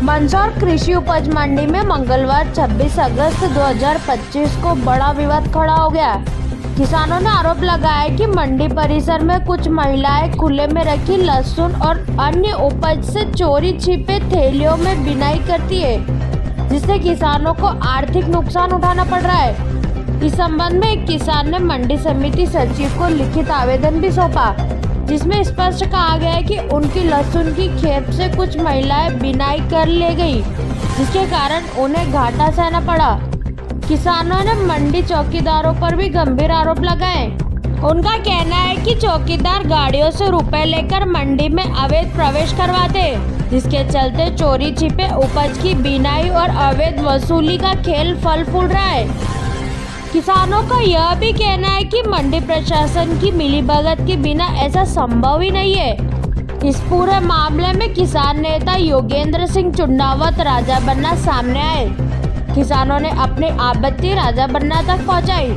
मंदसौर कृषि उपज मंडी में मंगलवार 26 अगस्त 2025 को बड़ा विवाद खड़ा हो गया। किसानों ने आरोप लगाया कि मंडी परिसर में कुछ महिलाएं खुले में रखी लहसुन और अन्य उपज से चोरी छिपे थैलियों में बिनाई करती है, जिससे किसानों को आर्थिक नुकसान उठाना पड़ रहा है। इस संबंध में एक किसान ने मंडी समिति सचिव को लिखित आवेदन भी सौंपा, जिसमें स्पष्ट कहा गया है कि उनकी लहसुन की खेप से कुछ महिलाएं बिनाई कर ले गई, जिसके कारण उन्हें घाटा सहना पड़ा। किसानों ने मंडी चौकीदारों पर भी गंभीर आरोप लगाए। उनका कहना है कि चौकीदार गाड़ियों से रुपए लेकर मंडी में अवैध प्रवेश करवाते, जिसके चलते चोरी छिपे उपज की बिनाई और अवैध वसूली का खेल फल फूल रहा है। किसानों का यह भी कहना है कि मंडी प्रशासन की मिलीभगत के बिना ऐसा संभव ही नहीं है। इस पूरे मामले में किसान नेता योगेंद्र सिंह चुंडावत राजा बन्ना सामने आए। किसानों ने अपनी आपत्ति राजा बन्ना तक पहुंचाई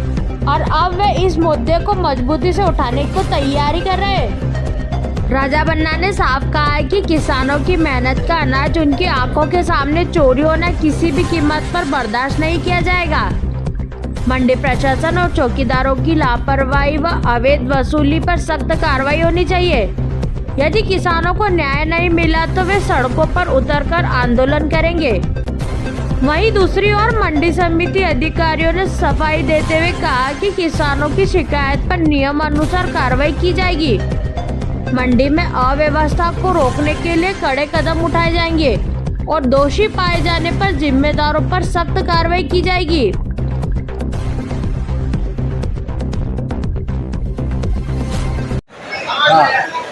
और अब वे इस मुद्दे को मजबूती से उठाने को तैयारी कर रहे हैं। राजा बन्ना ने साफ कहा है कि किसानों की मेहनत का अनाज उनकी आंखों के सामने चोरी होना किसी भी कीमत पर बर्दाश्त नहीं किया जाएगा। मंडी प्रशासन और चौकीदारों की लापरवाही व अवैध वसूली पर सख्त कार्रवाई होनी चाहिए। यदि किसानों को न्याय नहीं मिला तो वे सड़कों पर उतरकर आंदोलन करेंगे। वहीं दूसरी ओर मंडी समिति अधिकारियों ने सफाई देते हुए कहा कि किसानों की शिकायत पर नियम अनुसार कार्रवाई की जाएगी। मंडी में अव्यवस्था को रोकने के लिए कड़े कदम उठाए जाएंगे और दोषी पाए जाने पर जिम्मेदारों पर सख्त कार्रवाई की जाएगी।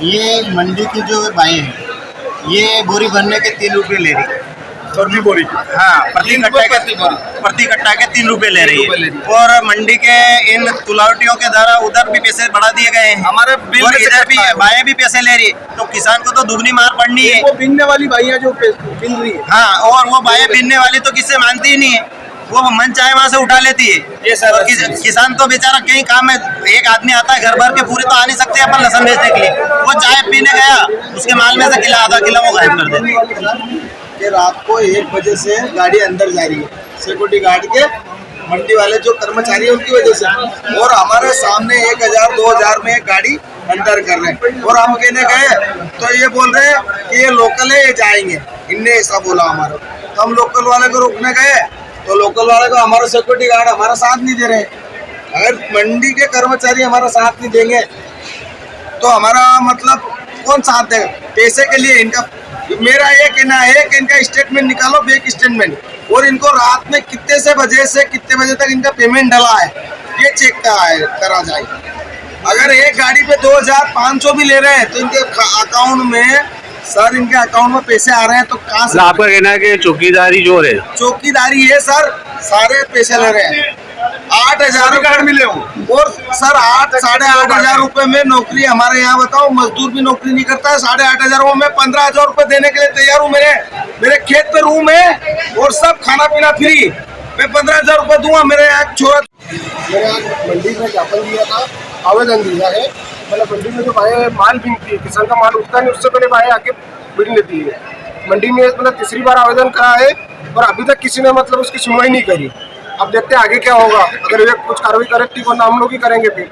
ये मंडी की जो बाएं हैं, ये बोरी भरने के 3 रुपये ले रही है। सर्दी बोरी? हाँ, प्रति कट्टा के 3 रुपये ले रही है। और मंडी के इन तुलावटियों के द्वारा उधर भी पैसे बढ़ा दिए गए हैं, हमारे बिल और इधर भी बाएं भी पैसे ले रही है। तो किसान को तो दुगनी मार पड़नी है। वो बीनने वाली बाइयाँ जो बीन रही है, हाँ, और वो बाएं बीनने वाली तो किससे मानती ही नहीं है, वो मन चाहे वहाँ से उठा लेती है। ये सर किसान तो बेचारा कहीं काम में एक आदमी आता है, घर भर के पूरे तो आ नहीं सकते अपन लहसुन बेचने के लिए। वो चाय पीने गया, उसके माल में से किला आधा किलो वो गायब कर देते। कि रात को 1 बजे से गाड़ी अंदर जा रही है, सिक्योरिटी गार्ड के मंडी वाले जो कर्मचारी है उनकी वजह से, और हमारे सामने 1000-2000 में एक गाड़ी अंदर कर रहे हैं। और हम कहने गए तो ये बोल रहे हैं कि ये लोकल है, ये जाएंगे, इनने ऐसा बोला हमारा। तो हम लोकल वाले को रोकने गए तो लोकल वाले को हमारा सिक्योरिटी गार्ड हमारा साथ नहीं दे रहे। अगर मंडी के कर्मचारी हमारा साथ नहीं देंगे तो हमारा मतलब कौन साथ देगा? पैसे के लिए इनका, मेरा ये कहना है कि इनका स्टेटमेंट निकालो, बैंक स्टेटमेंट, और इनको रात में कितने से बजे से कितने बजे तक इनका पेमेंट डला है ये चेक करा जाए। अगर एक गाड़ी पे 2500 भी ले रहे हैं तो इनके अकाउंट में, सर इनके अकाउंट में पैसे आ रहे हैं तो कहाँ से? आपका कहना है कि चौकीदारी जो है, चौकीदारी है सर, सारे पैसे ले रहे हैं। 8000 कार्ड मिले हो और सर 8-8.5 रुपए में नौकरी हमारे यहाँ, बताओ मजदूर भी नौकरी नहीं करता है। 8.5 में 15,000 रुपए देने के लिए तैयार हूँ। मेरे खेत पे रूम है और सब खाना पीना फ्री, मैं 15,000 रुपए दूंगा। मेरे यहाँ छोरा, मैंने आज मंडी में ज्ञापन दिया था, आवेदन दिया है। मतलब मंडी में जो बाएं माल बिनती है, किसान का माल उठता नहीं, उससे पहले बाएं आके बिन लेती है। मंडी में मतलब तीसरी बार आवेदन करा है और अभी तक किसी ने मतलब उसकी सुनवाई नहीं करी। अब देखते हैं आगे क्या होगा। अगर वे कुछ कार्रवाई करे ठीक, वरना हम लोग ही करेंगे। फिर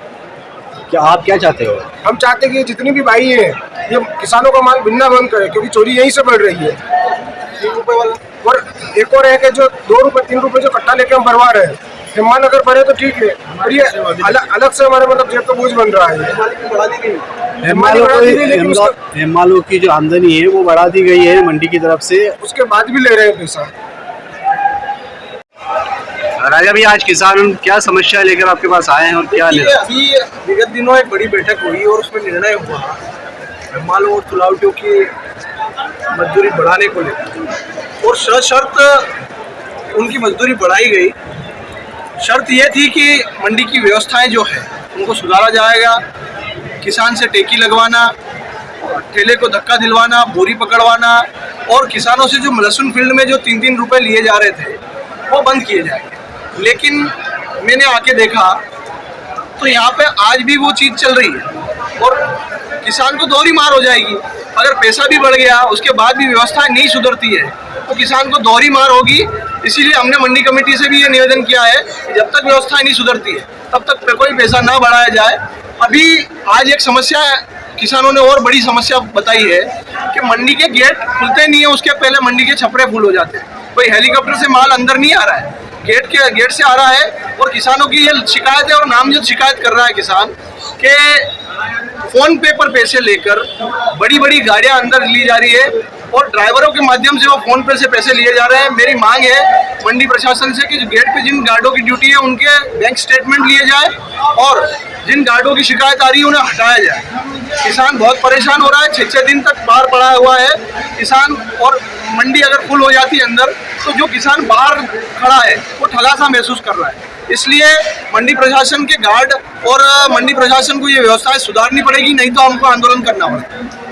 क्या आप क्या चाहते हो? हम चाहते हैं कि जितनी भी बाई हैं ये किसानों का माल बिनना बंद करे, क्योंकि चोरी यहीं से बढ़ रही है। 3 रुपये वाला, और एक और है कि जो 2 रुपये 3 रुपये जो कट्टा लेके हम भरवा रहे हैं, हिम्मत अगर भरे तो ठीक है, और ये अलग से हमारे मतलब जेब का बोझ बन रहा है। हिमालय की जो आमदनी है वो बढ़ा दी गई है मंडी की तरफ से, उसके बाद भी ले रहे हैं पैसा। राजा भैया, आज किसान क्या समस्या लेकर आपके पास आए हैं और क्या ले? अभी विगत दिनों एक बड़ी बैठक हुई और उसमें निर्णय हुआ हिमालय और तुलावटियों की मजदूरी बढ़ाने को लेकर, और सशर्त उनकी मजदूरी बढ़ाई गई। शर्त यह थी कि मंडी की व्यवस्थाएं जो है उनको सुधारा जाएगा। किसान से टेकी लगवाना, ठेले को धक्का दिलवाना, बोरी पकड़वाना, और किसानों से जो लहसुन फील्ड में जो 3-3 रुपये लिए जा रहे थे वो बंद किए जाएंगे। लेकिन मैंने आके देखा तो यहाँ पे आज भी वो चीज़ चल रही है और किसान को दोहरी मार हो जाएगी। अगर पैसा भी बढ़ गया उसके बाद भी व्यवस्था नहीं सुधरती है तो किसान को दोहरी मार होगी। इसीलिए हमने मंडी कमेटी से भी ये निवेदन किया है कि जब तक व्यवस्था नहीं सुधरती है तब तक कोई पैसा ना बढ़ाया जाए। अभी आज एक समस्या किसानों ने और बड़ी समस्या बताई है कि मंडी के गेट खुलते नहीं है, उसके पहले मंडी के छपरे फुल हो जाते हैं। कोई हेलीकॉप्टर से माल अंदर नहीं आ रहा है, गेट से आ रहा है। और किसानों की ये शिकायत है और नामजद शिकायत कर रहा है किसान के फोन पे पर पैसे लेकर बड़ी बड़ी गाड़ियां अंदर ली जा रही है और ड्राइवरों के माध्यम से वो फोन पे से पैसे लिए जा रहे हैं। मेरी मांग है मंडी प्रशासन से कि गेट पे जिन गार्डों की ड्यूटी है उनके बैंक स्टेटमेंट लिए जाए और जिन गार्डों की शिकायत आ रही है उन्हें हटाया जाए। किसान बहुत परेशान हो रहा है, 6-6 दिन तक बाहर पड़ा हुआ है किसान। और मंडी अगर फुल हो जाती है अंदर तो जो किसान बाहर खड़ा है वो ठगा सा महसूस कर रहा है। इसलिए मंडी प्रशासन के गार्ड और मंडी प्रशासन को ये व्यवस्थाएं सुधारनी पड़ेगी, नहीं तो हमको आंदोलन करना पड़ेगा।